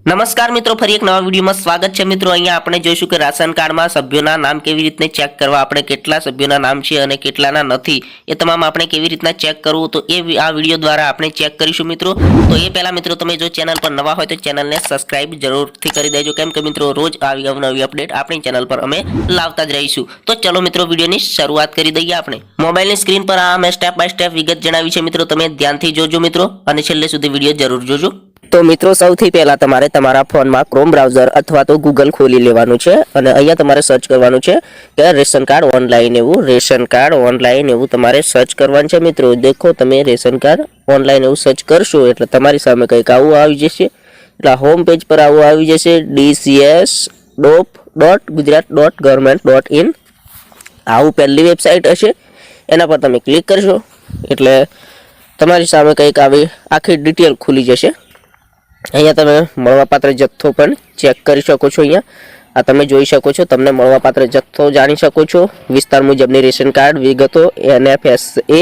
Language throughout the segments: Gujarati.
નમસ્કાર મિત્રો, ફરી એક નવા વિડીયોમાં સ્વાગત છે મિત્રો। અહીંયા આપણે જોઈશું કે રાશન કાર્ડમાં સભ્યોના નામ કેવી રીતે ચેક કરવા, આપણે કેટલા સભ્યોના નામ છે અને કેટલાના નથી એ તમામ આપણે કેવી રીતના ચેક કરવું, તો એ આ વિડીયો દ્વારા આપણે ચેક કરીશું મિત્રો। તો એ પહેલા મિત્રો તમે જો ચેનલ પર નવા હોય તો ચેનલને સબસ્ક્રાઇબ જરૂરથી કરી દેજો, કેમ કે મિત્રો રોજ આવી અવનવી અપડેટ આપણી ચેનલ પર અમે લાવતા જ રહીશું। તો ચલો મિત્રો વિડીયોની શરૂઆત કરી દઈએ આપણે। મોબાઈલની સ્ક્રીન પર આ મેં સ્ટેપ બાય સ્ટેપ વિગત જણાવી છે મિત્રો, તમે ધ્યાનથી જોજો મિત્રો અને છેલ્લે સુધી વિડીયો જરૂર જોજો। તો મિત્રો સૌથી પહેલા તમારે તમારા ફોનમાં ક્રોમ બ્રાઉઝર અથવા તો ગૂગલ ખોલી લેવાનું છે અને અહીંયા તમારે સર્ચ કરવાનું છે કે રેશન કાર્ડ ઓનલાઈન એવું તમારે સર્ચ કરવાનું છે મિત્રો। દેખો તમે રેશન કાર્ડ ઓનલાઈન એવું સર્ચ કરશો એટલે તમારી સામે કંઈક આવું આવી જશે, એટલે હોમ પેજ પર આવું આવી જશે dcs.gujarat.government.in આવું પહેલી વેબસાઇટ હશે, એના પર તમે ક્લિક કરશો એટલે તમારી સામે કંઈક આવી આખી ડિટેલ ખુલી જશે। અહીંયા તમે મળવાપાત્ર જથ્થો પણ ચેક કરી શકો છો। અહીંયા આ તમે જોઈ શકો છો, તમને મળવાપાત્ર જથ્થો જાણી શકો છો, વિસ્તાર મુજબની રેશન કાર્ડ વિગતો NFSA,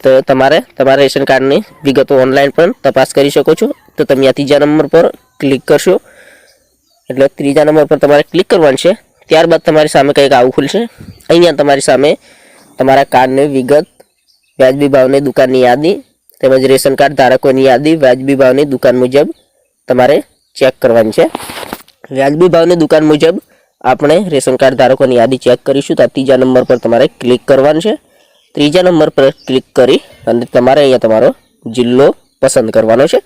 તો તમારે તમારા રેશન કાર્ડની વિગતો ઓનલાઈન પણ તપાસ કરી શકો છો। તો તમે આ ત્રીજા નંબર પર ક્લિક કરશો એટલે ત્રીજા નંબર પર તમારે ક્લિક કરવાનું છે। ત્યારબાદ તમારી સામે કંઈક આવું ખુલશે। અહીંયા તમારી સામે તમારા કાર્ડની વિગત, વ્યાજબી ભાવની દુકાનની યાદી તેમજ રેશન કાર્ડ ધારકોની યાદી વ્યાજબી ભાવની દુકાન મુજબ તમારે ચેક કરવાની છે। વ્યાજબી ભાવની દુકાન મુજબ આપણે રેશન કાર્ડ ધારકોની યાદી ચેક કરીશું, તો ત્રીજા નંબર પર તમારે ક્લિક કરવાનું છે। ત્રીજા નંબર પર ક્લિક કરી અને તમારે અહીંયા તમારો જિલ્લો પસંદ કરવાનો છે।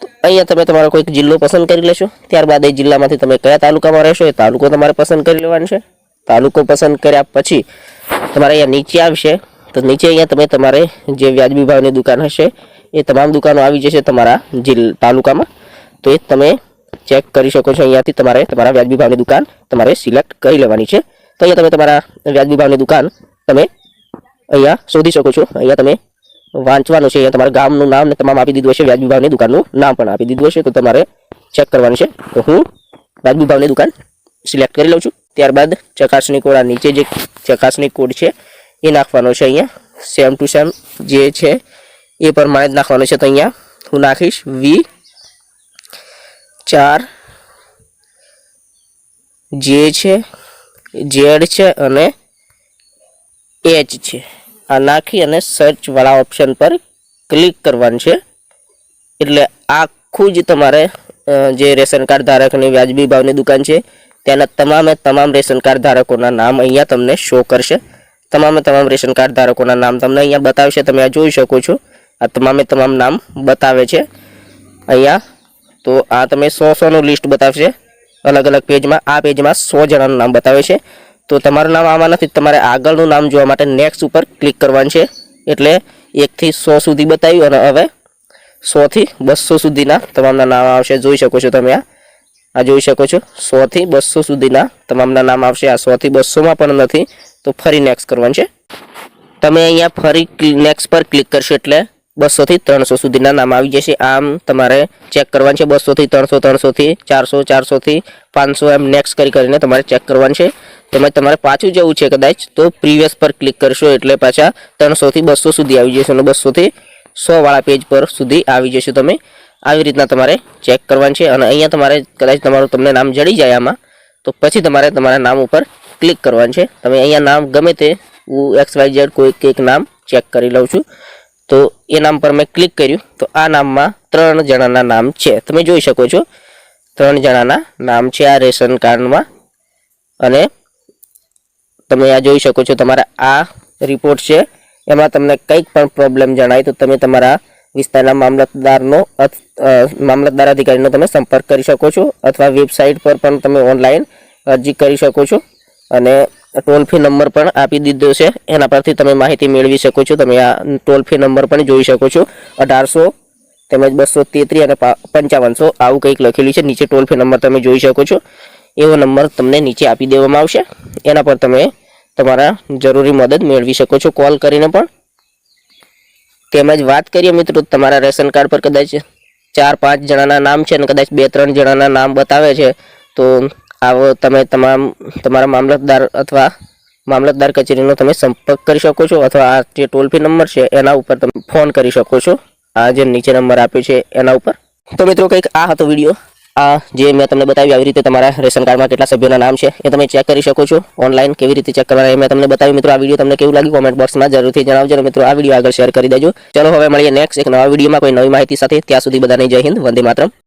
તો અહીંયા તમે તમારો કોઈક જિલ્લો પસંદ કરી લેશો। ત્યારબાદ એ જિલ્લામાંથી તમે કયા તાલુકામાં રહેશો એ તાલુકો તમારે પસંદ કરી લેવાનો છે। તાલુકો પસંદ કર્યા પછી તમારે અહીંયા નીચે આવશે, તો નીચે અહીંયા તમે તમારે જે વ્યાજબી ભાવની દુકાન હશે એ તમામ દુકાનો આવી જશે તમારા તાલુકામાં, તો એ તમે ચેક કરી શકો છો। અહીંયાથી તમારે તમારા વ્યાજબી ભાવની દુકાન તમારે સિલેક્ટ કરી લેવાની છે। તો અહીંયા તમે તમારા વ્યાજબી ભાવની દુકાન તમે અહીંયા શોધી શકો છો। અહીંયા તમે વાંચવાનું છે, અહીંયા તમારા ગામનું નામ ને તમામ આપી દીધું હશે, વ્યાજબી ભાવની દુકાનનું નામ પણ આપી દીધું હશે, તો તમારે ચેક કરવાનું છે। તો હું વ્યાજબી ભાવની દુકાન સિલેક્ટ કરી લઉં છું। ત્યારબાદ ચકાસણી કોડ, આ નીચે જે ચકાસણી કોડ છે એ નાખવાનો છે। અહીંયા સેમ ટુ સેમ જે છે એ પ્રમાણે જ નાખવાનો છે। તો અહીંયા હું નાખીશ V4 જે છે, Z છે અને H છે, આ નાખી અને સર્ચ વાળા ઓપ્શન પર ક્લિક કરવાનું છે। એટલે આખું જ તમારે જે રેશન કાર્ડ ધારકની વ્યાજબી ભાવની દુકાન છે તેના તમામ રેશન કાર્ડ ધારકોના નામ અહીંયા તમને શો કરશે। તમામ રેશન કાર્ડ ધારકોના નામ તમને અહીંયા બતાવશે, તમે આ જોઈ શકો છો, આ તમામ નામ બતાવે છે અહીંયા। તો આ તમે 100નું લિસ્ટ બતાવશે અલગ અલગ પેજમાં, આ પેજમાં 100 જણાનું નામ બતાવે છે। તો તમારું નામ આમાં નથી, તમારે આગળનું નામ જોવા માટે નેક્સ્ટ ઉપર ક્લિક કરવાનું છે, એટલે 1 થી 100 સુધી બતાવ્યું અને હવે 100 થી 200 સુધીના તમામના નામ આવશે। જોઈ શકો છો તમે આ જોઈ શકો છો 100 થી 200 સુધીના તમામના નામ આવશે। આ 100 થી 200માં પણ નથી, તો ફરી નેક્સ્ટ કરવાનું છે। તમે અહીંયા ફરી નેક્સ્ટ પર ક્લિક કરશો એટલે 200 થી 300 સુધીના નામ આવી જશે। આમ તમારે ચેક કરવાનું છે, 200 થી 300, 300 થી 400, 400 થી 500 એમ નેક્સ્ટ કરીને તમારે ચેક કરવાનું છે। તેમજ તમારે પાછું જવું છે કદાચ તો પ્રીવિયસ પર ક્લિક કરશો એટલે પાછા 300 થી 200 સુધી આવી જશે અને 200 થી 100 વાળા પેજ પર સુધી આવી જશે। તમે આવી રીતના તમારે ચેક કરવાનું છે અને અહીંયા તમારે કદાચ તમને નામ જડી જાય આમાં, તો પછી તમારે તમારા નામ ઉપર ક્લિક કરવાનું છે। તમે અહીંયા નામ ગમે તે હું XYZ કોઈક એક નામ ચેક કરી લઉં છું, તો એ નામ પર મેં ક્લિક કર્યું તો આ નામમાં 3 જણાના નામ છે, તમે જોઈ શકો છો 3 જણાના નામ છે આ રેશન કાર્ડમાં। અને તમે આ જોઈ શકો છો તમારા આ રિપોર્ટ છે, એમાં તમને કંઈક પણ પ્રોબ્લેમ જણાય તો તમે તમારા વિસ્તારના મામલતદાર અધિકારીનો તમે સંપર્ક કરી શકો છો, અથવા વેબસાઇટ પર પણ તમે ઓનલાઈન અરજી કરી શકો છો અને ટોલ ફ્રી નંબર પણ આપી દીધો છે, એના પરથી તમે માહિતી મેળવી શકો છો। તમે આ ટોલ ફ્રી નંબર પણ જોઈ શકો છો 1800 તેમજ 233 અને 5500 આવું કંઈક લખેલું છે નીચે। ટોલ ફ્રી નંબર તમે જોઈ શકો છો, એવો નંબર તમને નીચે આપી દેવામાં આવશે, એના પર તમે તમારા જરૂરી મદદ મેળવી શકો છો કોલ કરીને પણ। તેમજ વાત કરીએ મિત્રો, તમારા રેશન કાર્ડ પર કદાચ 4-5 જણાના નામ છે અને કદાચ 2-3 જણાના નામ બતાવે છે, તો આવો તમે તમારા મામલતદાર અથવા મામલતદાર કચેરીનો તમે સંપર્ક કરી શકો છો, અથવા આ જે ટોલ ફ્રી નંબર છે એના ઉપર તમે ફોન કરી શકો છો। આ જે નીચે નંબર આપ્યો છે એના ઉપર। તો મિત્રો કંઈક આ હતો વિડીયો। આ જે મેં તમને બતાવ્યું આવી રીતે તમારા રેશન કાર્ડમાં કેટલા સભ્યોના નામ છે એ તમે ચેક કરી શકો છો ઓનલાઈન કેવી રીતે ચેક કરવાના એ મેં તમને બતાવ્યું મિત્રો આ વિડીયો તમને કેવું લાગ્યું કોમેન્ટ બોક્સમાં જરૂરથી જણાવજો અને મિત્રો આ વિડીયો આગળ શેર કરી દેજો ચલો હવે મળીએ નેક્સ્ટ એક નવા વિડીયોમાં કોઈ નવી માહિતી સાથે ત્યાં સુધી બધાને જય હિન્દ વંદે માતરમ